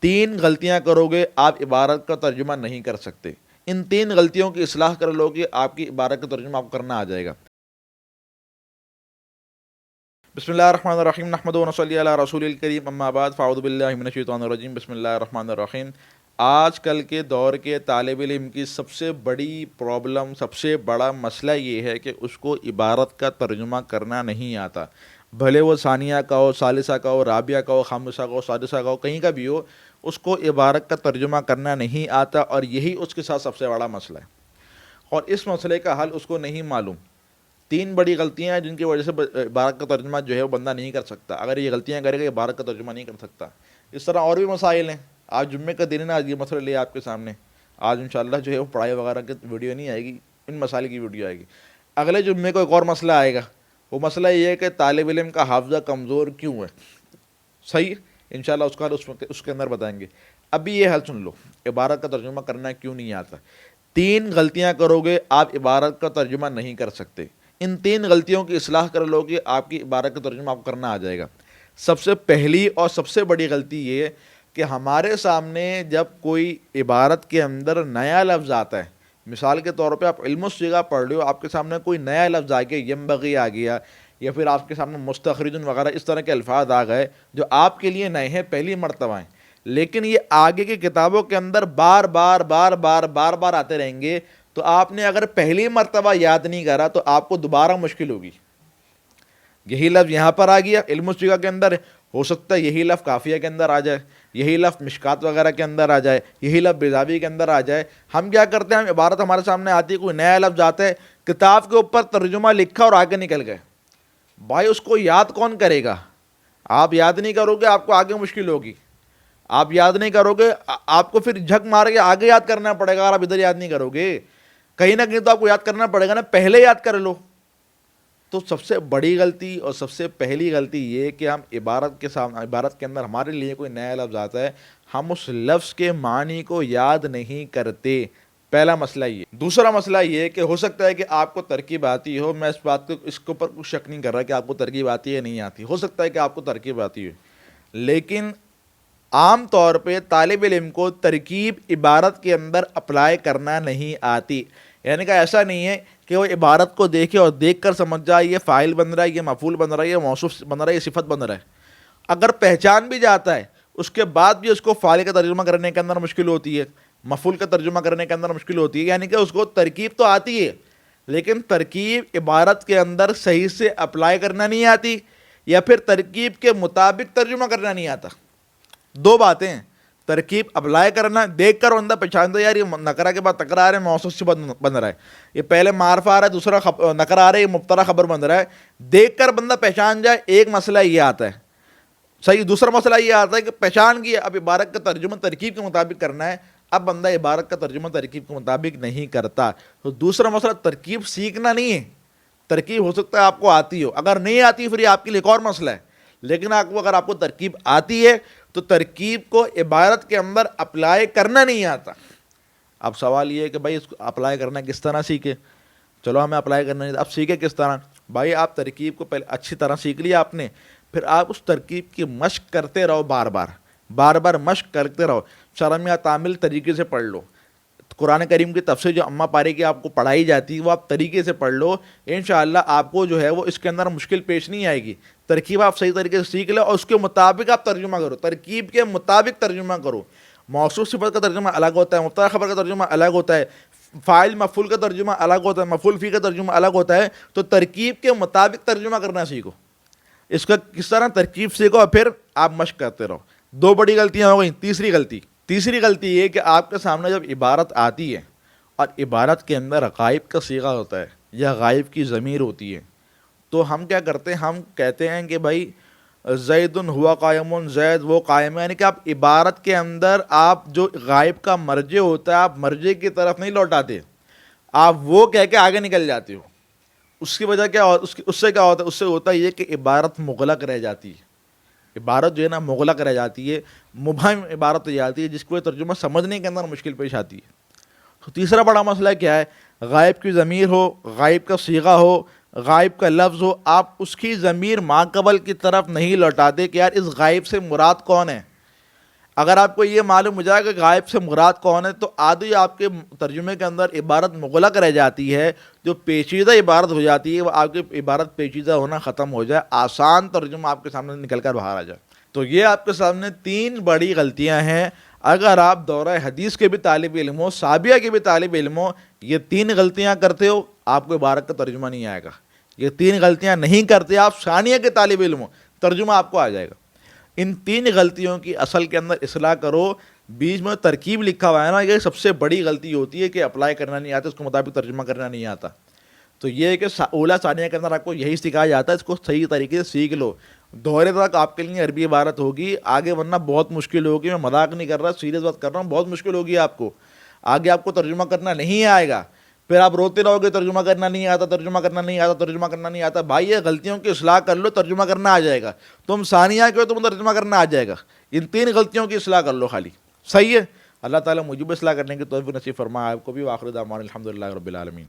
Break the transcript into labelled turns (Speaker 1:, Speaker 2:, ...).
Speaker 1: تین غلطیاں کرو گے آپ عبارت کا ترجمہ نہیں کر سکتے. ان تین غلطیوں کی اصلاح کر لو گے آپ کی عبارت کا ترجمہ آپ کو کرنا آ جائے گا. بسم اللہ الرحمن الرحیم نحمدہ و نصلی علی رسول الکریم اما بعد فاعوذ باللہ من الشیطان الرجیم بسم اللہ الرحمن الرحیم. آج کل کے دور کے طالب علم کی سب سے بڑی پرابلم، سب سے بڑا مسئلہ یہ ہے کہ اس کو عبارت کا ترجمہ کرنا نہیں آتا. بھلے وہ ثانیہ کا ہو، ثالثہ کا ہو، رابعہ کا ہو، خامسہ کا ہو، سادسہ کا ہو، کہیں کا بھی ہو، اس کو عبارت کا ترجمہ کرنا نہیں آتا، اور یہی اس کے ساتھ سب سے بڑا مسئلہ ہے. اور اس مسئلے کا حل اس کو نہیں معلوم. تین بڑی غلطیاں ہیں جن کی وجہ سے عبارت کا ترجمہ جو ہے وہ بندہ نہیں کر سکتا. اگر یہ غلطیاں کرے گا عبارت کا ترجمہ نہیں کر سکتا. اس طرح اور بھی مسائل ہیں. آج جمعے کا دن ہے نا، آج یہ مسئلہ لے آپ کے سامنے. آج انشاءاللہ جو ہے وہ پڑھائی وغیرہ کی ویڈیو نہیں آئے گی، ان مسائل کی ویڈیو آئے گی. اگلے جمعے کو ایک اور مسئلہ آئے گا. وہ مسئلہ یہ ہے کہ طالب علم کا حافظہ کمزور کیوں ہے. صحیح، انشاءاللہ اس کا حل اس کے اندر بتائیں گے. ابھی یہ حل سن لو، عبارت کا ترجمہ کرنا کیوں نہیں آتا. تین غلطیاں کرو گے آپ عبارت کا ترجمہ نہیں کر سکتے. ان تین غلطیوں کی اصلاح کر لو گے آپ کی عبارت کا ترجمہ آپ کو کرنا آ جائے گا. سب سے پہلی اور سب سے بڑی غلطی یہ ہے کہ ہمارے سامنے جب کوئی عبارت کے اندر نیا لفظ آتا ہے، مثال کے طور پہ آپ علم الصیغہ پڑھ رہے ہو، آپ کے سامنے کوئی نیا لفظ آ گیا، ینبغی آ گیا، یا پھر آپ کے سامنے مستخرج وغیرہ اس طرح کے الفاظ آ گئے جو آپ کے لیے نئے ہیں، پہلی مرتبہ ہیں، لیکن یہ آگے کی کتابوں کے اندر بار بار آتے رہیں گے، تو آپ نے اگر پہلی مرتبہ یاد نہیں کرا تو آپ کو دوبارہ مشکل ہوگی. یہی لفظ یہاں پر آ گیا علم الصیغہ کے اندر، ہو سکتا ہے یہی لفظ قافیہ کے اندر آ جائے، یہی لفظ مشکات وغیرہ کے اندر آ جائے، یہی لفظ بیضاوی کے اندر آ جائے. ہم کیا کرتے ہیں، ہم عبارت ہمارے سامنے آتی ہے، کوئی نیا لفظ آتا ہے، کتاب کے اوپر ترجمہ لکھا اور آگے نکل گئے. بھائی اس کو یاد کون کرے گا؟ آپ یاد نہیں کرو گے، آپ کو آگے مشکل ہوگی. آپ یاد نہیں کرو گے، آپ کو پھر جھک مار کے آگے یاد کرنا پڑے گا. اگر آپ ادھر یاد نہیں کرو گے، کہیں نہ کہیں تو آپ کو یاد کرنا پڑے گا نا، پہلے یاد کر لو. تو سب سے بڑی غلطی اور سب سے پہلی غلطی یہ کہ ہم عبارت کے اندر ہمارے لیے کوئی نیا لفظ آتا ہے، ہم اس لفظ کے معنی کو یاد نہیں کرتے. پہلا مسئلہ یہ. دوسرا مسئلہ یہ کہ ہو سکتا ہے کہ آپ کو ترکیب آتی ہو، میں اس کے اوپر کچھ شک نہیں کر رہا کہ آپ کو ترکیب آتی ہے نہیں آتی، ہو سکتا ہے کہ آپ کو ترکیب آتی ہو، لیکن عام طور پہ طالب علم کو ترکیب عبارت کے اندر اپلائی کرنا نہیں آتی. یعنی کہ ایسا نہیں ہے کہ وہ عبارت کو دیکھے اور دیکھ کر سمجھ جائے یہ فاعل بن رہا ہے، یہ مفعول بن رہا ہے، یہ موصوف بن رہا ہے، یہ صفت بن رہا ہے. اگر پہچان بھی جاتا ہے اس کے بعد بھی اس کو فاعل کا ترجمہ کرنے کے اندر مشکل ہوتی ہے، مفعول کا ترجمہ کرنے کے اندر مشکل ہوتی ہے. یعنی کہ اس کو ترکیب تو آتی ہے لیکن ترکیب عبارت کے اندر صحیح سے اپلائی کرنا نہیں آتی، یا پھر ترکیب کے مطابق ترجمہ کرنا نہیں آتا. دو باتیں ہیں، ترکیب اپلائی کرنا، دیکھ کر بندہ پہچانتا ہے یار یہ نکرہ کے بعد تکرار آ رہا ہے، موصوف صفت بن رہا ہے، یہ پہلے معرفہ آ رہا ہے، دوسرا نکرہ آ رہا ہے، یہ مبتدا خبر بن رہا ہے. دیکھ کر بندہ پہچان جائے، ایک مسئلہ یہ آتا ہے. صحیح. دوسرا مسئلہ یہ آتا ہے کہ پہچان کی اب عبارت کا ترجمہ ترکیب کے مطابق کرنا ہے، اب بندہ عبارت کا ترجمہ ترکیب کے مطابق نہیں کرتا. تو دوسرا مسئلہ ترکیب سیکھنا نہیں ہے. ترکیب ہو سکتا ہے آپ کو آتی ہو، اگر نہیں آتی پھر یہ آپ کے لیے ایک اور مسئلہ ہے، لیکن اگر آپ کو ترکیب آتی ہے تو ترکیب کو عبارت کے اندر اپلائی کرنا نہیں آتا. اب سوال یہ ہے کہ بھائی اس کو اپلائی کرنا کس طرح سیکھے. چلو ہمیں اپلائی کرنا نہیں، اب سیکھے کس طرح. بھائی آپ ترکیب کو پہلے اچھی طرح سیکھ لیا آپ نے، پھر آپ اس ترکیب کی مشق کرتے رہو، بار بار مشق کرتے رہو. شرم یا تعمیل طریقے سے پڑھ لو. قرآن کریم کی تفسیر جو اماں پارے کی آپ کو پڑھائی جاتی ہے وہ آپ طریقے سے پڑھ لو، انشاءاللہ آپ کو جو ہے وہ اس کے اندر مشکل پیش نہیں آئے گی. ترکیب آپ صحیح طریقے سے سیکھ لو اور اس کے مطابق آپ ترجمہ کرو، ترکیب کے مطابق ترجمہ کرو. موصوف صفت کا ترجمہ الگ ہوتا ہے، مبتدا خبر کا ترجمہ الگ ہوتا ہے، فاعل مفعول کا ترجمہ الگ ہوتا ہے، مفعول فی کا ترجمہ الگ ہوتا ہے. تو ترکیب کے مطابق ترجمہ کرنا سیکھو. اس کا کس طرح ترکیب سیکھو اور پھر آپ مشق کرتے رہو. دو بڑی غلطیاں ہو گئیں. تیسری غلطی یہ کہ آپ کے سامنے جب عبارت آتی ہے اور عبارت کے اندر غائب کا صیغہ ہوتا ہے یا غائب کی ضمیر ہوتی ہے، تو ہم کیا کرتے ہیں، ہم کہتے ہیں کہ بھائی زید ہوا قائم، زید وہ قائم ہے. یعنی کہ آپ عبارت کے اندر آپ جو غائب کا مرجع ہوتا ہے آپ مرجع کی طرف نہیں لوٹاتے، آپ وہ کہہ کے آگے نکل جاتے ہو. اس کی وجہ کیا اس سے کیا ہوتا ہے، اس سے ہوتا ہے یہ کہ عبارت مغلق رہ جاتی ہے. عبارت جو ہے نا مغلق رہ جاتی ہے، مبہم عبارت ہو جاتی ہے جس کو ترجمہ سمجھنے کے اندر مشکل پیش آتی ہے. تو تیسرا بڑا مسئلہ کیا ہے، غائب کی ضمیر ہو، غائب کا صیغہ ہو، غائب کا لفظ ہو، آپ اس کی ضمیر ما قبل کی طرف نہیں لوٹاتے کہ یار اس غائب سے مراد کون ہے. اگر آپ کو یہ معلوم ہو جائے کہ غائب سے مراد کون ہے تو آدھی آپ کے ترجمے کے اندر عبارت مغلق رہ جاتی ہے، جو پیچیدہ عبارت ہو جاتی ہے وہ آپ کی عبارت پیچیدہ ہونا ختم ہو جائے، آسان ترجمہ آپ کے سامنے نکل کر باہر آ جائے۔ تو یہ آپ کے سامنے 3 بڑی غلطیاں ہیں۔ اگر آپ دورہ حدیث کے بھی طالب علم ہو، سابیہ کے بھی طالب علم ہو، یہ 3 غلطیاں کرتے ہو، آپ کو عبارت کا ترجمہ نہیں آئے گا۔ یہ 3 غلطیاں نہیں کرتے آپ، ثانیہ کے طالب علم ہو، ترجمہ آپ کو آ جائے گا۔ ان 3 غلطیوں کی اصل کے اندر اصلاح کرو۔ بیچ میں ترکیب لکھا ہوا ہے نا، یہ سب سے بڑی غلطی ہوتی ہے کہ اپلائی کرنا نہیں آتا، اس کے مطابق ترجمہ کرنا نہیں آتا۔ تو یہ ہے کہ اولا ثانیہ کے اندر آپ کو یہی سکھایا جاتا ہے، اس کو صحیح طریقے سے سیکھ لو۔ دوہرے تک آپ کے لیے عربی عبارت ہوگی، آگے ورنہ بہت مشکل ہوگی۔ میں مذاق نہیں کر رہا، سیریس بات کر رہا ہوں، بہت مشکل ہوگی آپ کو، آگے آپ کو ترجمہ کرنا نہیں آئے گا۔ پھر آپ روتے رہو گے ترجمہ کرنا نہیں آتا، ترجمہ کرنا نہیں آتا، ترجمہ کرنا نہیں آتا۔ بھائی یہ غلطیوں کی اصلاح کر لو، ترجمہ کرنا آ جائے گا۔ تم ثانیہ کے ہو، تم ترجمہ کرنا آ جائے گا۔ ان 3 غلطیوں کی اصلاح کر لو خالی، صحیح ہے۔ اللہ تعالیٰ مجھے بھی اصلاح کرنے کی توفیق نصیب فرمائے، آپ کو بھی۔ وآخر دعوانا الحمدللہ رب العالمین۔